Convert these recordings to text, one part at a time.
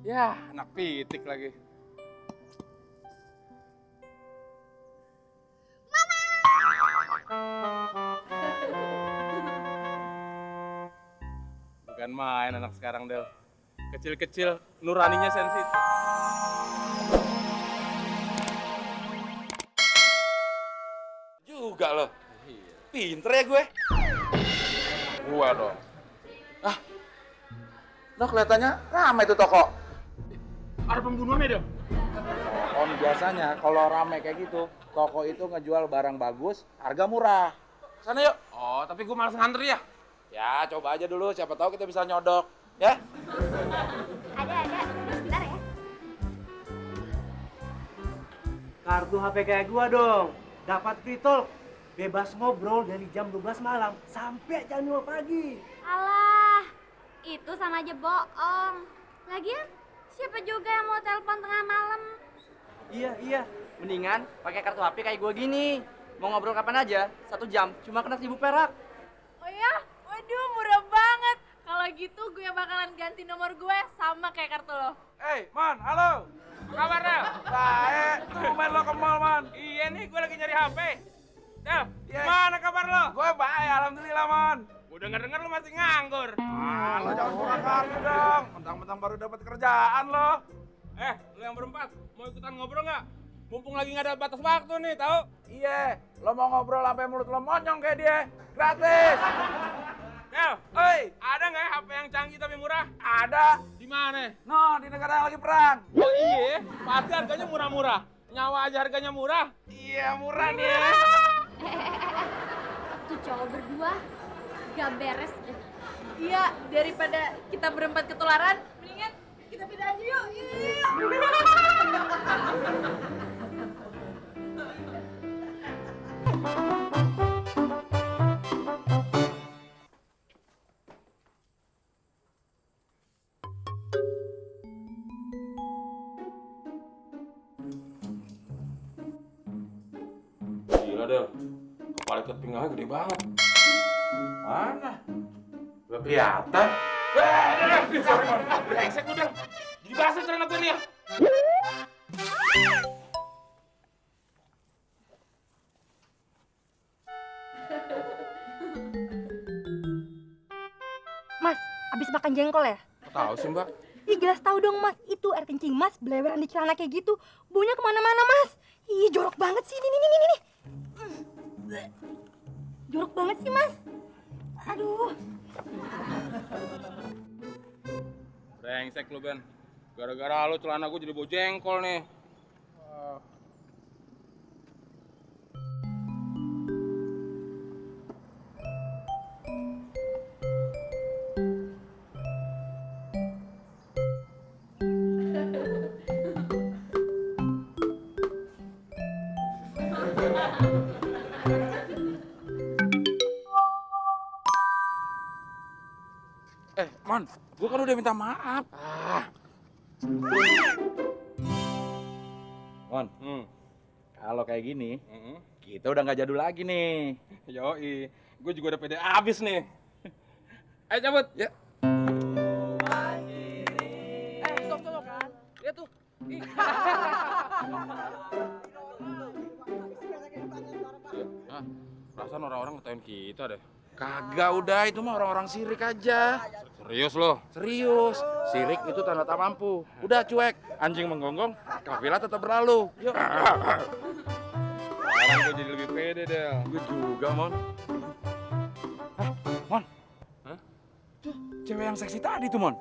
Ya, anak pitik lagi. Bukan main anak sekarang, Del. Kecil-kecil, nuraninya sensitif. Juga loh. Pinter ya gue. Gua dong. Loh kelihatannya ramai tuh toko. Ada pembunuhannya, Del. Om, biasanya kalau ramai kayak gitu, toko itu ngejual barang bagus, harga murah. Sana yuk. Oh, tapi gua malas ngantri ya. Ya, coba aja dulu, siapa tahu kita bisa nyodok. Ya? Ada. Sebentar ya. Kartu HP kayak gua dong. Dapat free talk. Bebas ngobrol dari jam 12 malam sampai jam 2 pagi. Alah, itu sama aja bohong. Lagian, siapa juga yang mau telepon tengah malam? Iya. Mendingan pakai kartu HP kayak gue gini. Mau ngobrol kapan aja, 1 jam, cuma kena 1.000 perak. Oh ya? Waduh, murah banget. Kalau gitu gue bakalan ganti nomor gue sama kayak kartu lo. Hey, Man, halo. Apa kabar, Del? Baik, tuh main lo ke mall, Man. Iya nih, gua lagi nyari HP. Del, Iya. gimana kabar lo? Gue baik, alhamdulillah, Man. Gua denger-denger lu masih nganggur. Lo jangan kurang kali dong. Mentang-mentang baru dapat kerjaan lo. Lu yang berempat, mau ikutan ngobrol nggak? Mumpung lagi nggak ada batas waktu nih, tahu? Iya, lo mau ngobrol sampai mulut lo monyong kayak dia. Gratis. Del, Oi, ada nggak ya HP yang canggih tapi murah? ada. Di mana? No, di negara yang lagi perang. Oh iya, pasti harganya murah-murah. Nyawa aja harganya murah. Iya, murah nih ya. Tuh cowok berdua gak beres deh. Iya, daripada kita berempat ketularan, mendingan kita pindah aja yuk. Iya. Gila, Del. Kepala ikat pinggangnya gede banget. Mana? Gak kelihatan. Sorry, Man. Brengsek lu, Del. Jadi basah celana gue nih ya. Mas, abis makan jengkol ya? Kok tahu sih, Mbak? Ih, jelas tahu dong mas, itu air kencing mas beleweran di celana kayak gitu. Baunya kemana-mana mas. Ih, jorok banget sih, nih. Jorok banget sih mas. Aduh. Brengsek lu, Ben. Gara-gara lu celana gue jadi bau jengkol nih. Man, gue kan udah minta maaf. Mon, kalau kayak gini, kita udah nggak jadul lagi nih. Yoi, gue juga udah pede abis nih. Ayo cabut. Ya. Stop kan? Lihat tuh. Hah? Perasaan orang-orang ngetawain kita deh. Kagak, udah itu mah orang-orang sirik aja. Serius lo? Serius, sirik itu tanda tak mampu. Udah cuek, anjing menggonggong, kafilah tetap berlalu. Yuk. Sekarang gue jadi lebih pede, Del. Gue juga, Mon. Mon. Hah? Tuh, cewek yang seksi tadi tuh, Mon.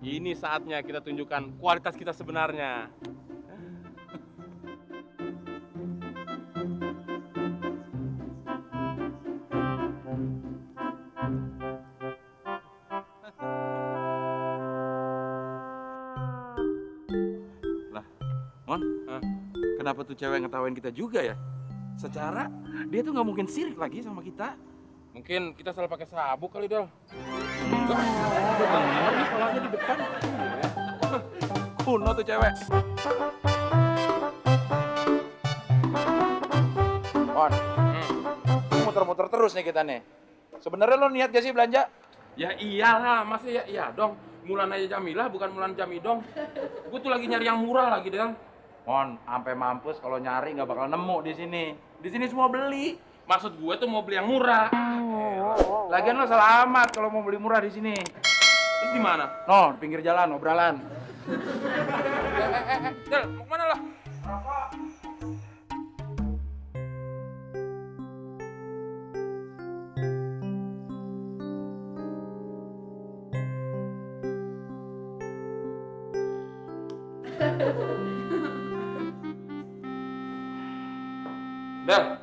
Ini saatnya kita tunjukkan kualitas kita sebenarnya. Mon, kenapa tuh cewek ngetawain kita juga ya? Secara dia tuh nggak mungkin sirik lagi sama kita. Mungkin kita salah pakai sabuk kali, Del. Enggak, udah bener nih kolanya di depan. Kuno tuh cewek. Mon, muter-muter terus nih kita nih. Sebenarnya lo niat gak sih belanja? Ya iyalah, masa ya iya dong. Mulan aja Jamilah, bukan Mulan Jamidong. Gue tuh lagi nyari yang murah lagi, Del. Mon, sampai mampus kalau nyari nggak bakal nemu di sini. Di sini semua beli. Maksud gue tuh mau beli yang murah. Lagian lo selamat kalau mau beli murah di sini. Terus di mana? No, di pinggir jalan, obralan. Del, mau kemana lo? Del,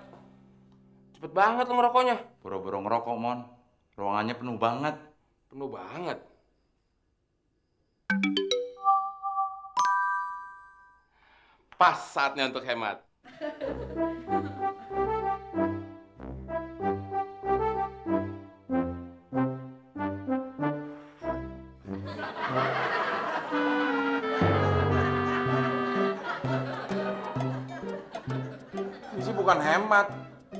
cepet banget lo ngerokoknya. Boro-boro ngerokok, Mon. Ruangannya penuh banget. Penuh banget. Pas saatnya untuk hemat. Ini sih bukan hemat.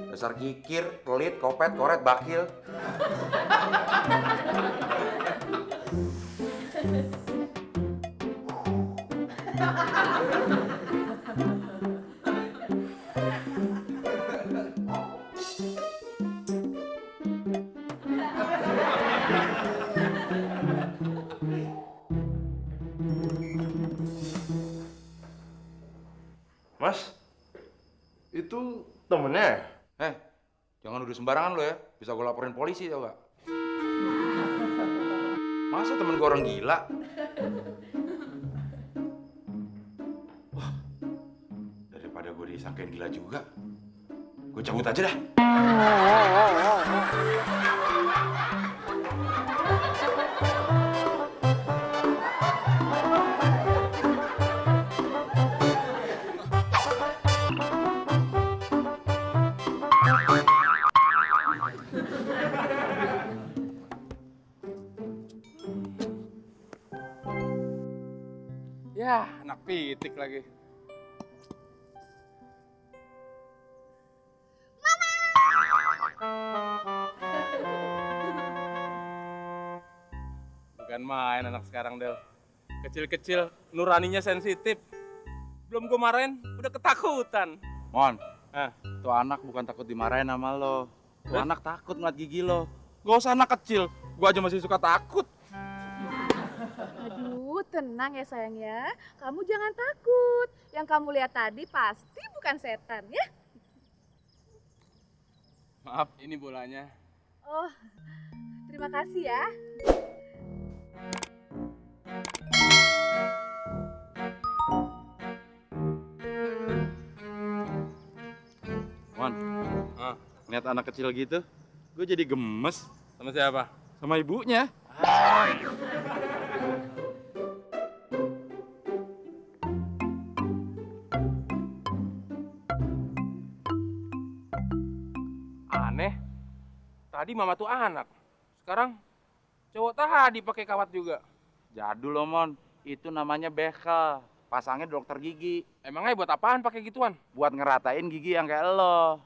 Dasar kikir, pelit, kopet, koret, bakil. Mas, itu temennya? Jangan udah sembarangan lo ya. Bisa gue laporin polisi tau gak? Masa temen gue orang gila? Wah, daripada gue disangkain gila juga, gue cabut aja dah. Ya, anak pitik lagi. Bukan main anak sekarang, Del. Kecil-kecil, nuraninya sensitif. Belum gue marahin, udah ketakutan. Mon, Hah? tuh anak bukan takut dimarahin sama lo. Tuh anak takut ngeliat gigi lo. Gak usah anak kecil, gue aja masih suka takut. Aduh, tenang ya sayang ya. Kamu jangan takut. Yang kamu lihat tadi pasti bukan setan ya. Maaf, ini bolanya. Oh, terima kasih ya. Mon, lihat anak kecil gitu, gue jadi gemes Sama siapa? sama ibunya. Aneh. Tadi mama tuh anak. Sekarang cowok tadi pakai kawat juga. Jadul lo, Mon. Itu namanya bekel. Pasangnya dokter gigi. Emangnya buat apaan pakai gituan? Buat ngeratain gigi yang kayak lo.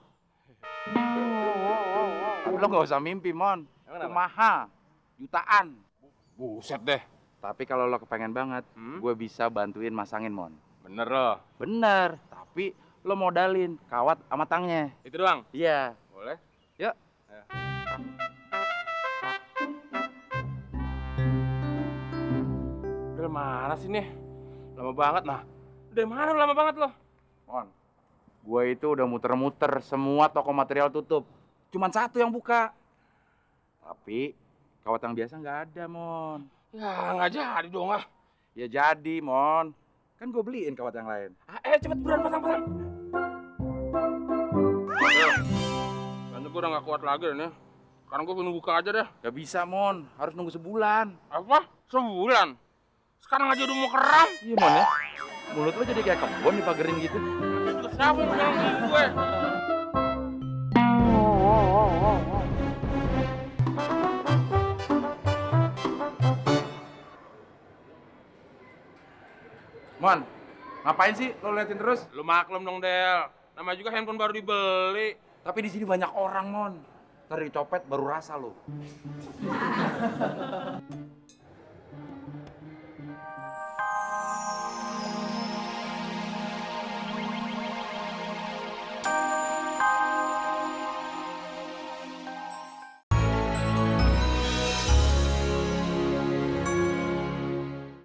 Tapi lo gak usah mimpi, Mon. Emang Itu kenapa? mahal. Jutaan. Buset deh. Tapi kalau lo kepengen banget, gue bisa bantuin masangin, Mon. Bener loh. Bener. Tapi lo modalin kawat sama tangnya. Itu doang? Iya. Boleh. Yuk. Udah mana sih nih? Lama banget. Nah, dari mana lu lama banget lo? Mon, gue itu udah muter-muter semua toko material tutup. Cuman satu yang buka. Tapi kawat yang biasa nggak ada, Mon. Ya, nggak jadi dong ah. Ya jadi, Mon. Kan gue beliin kawat yang lain. Cepet buruan pasang. Kayaknya gue udah nggak kuat lagi nih. Sekarang gue pengen buka aja deh. Gak bisa, Mon. Harus nunggu sebulan. Apa? Sebulan? Sekarang aja udah mau keram. Iya, Mon ya. Mulut lo jadi kayak kebon dipagerin gitu. Terus siapa yang bilang gigi gue? Mon, ngapain sih lo liatin terus? Lu maklum dong, Del. Namanya juga handphone baru dibeli. Tapi di sini banyak orang, Mon. Ntar dicopet baru rasa lo.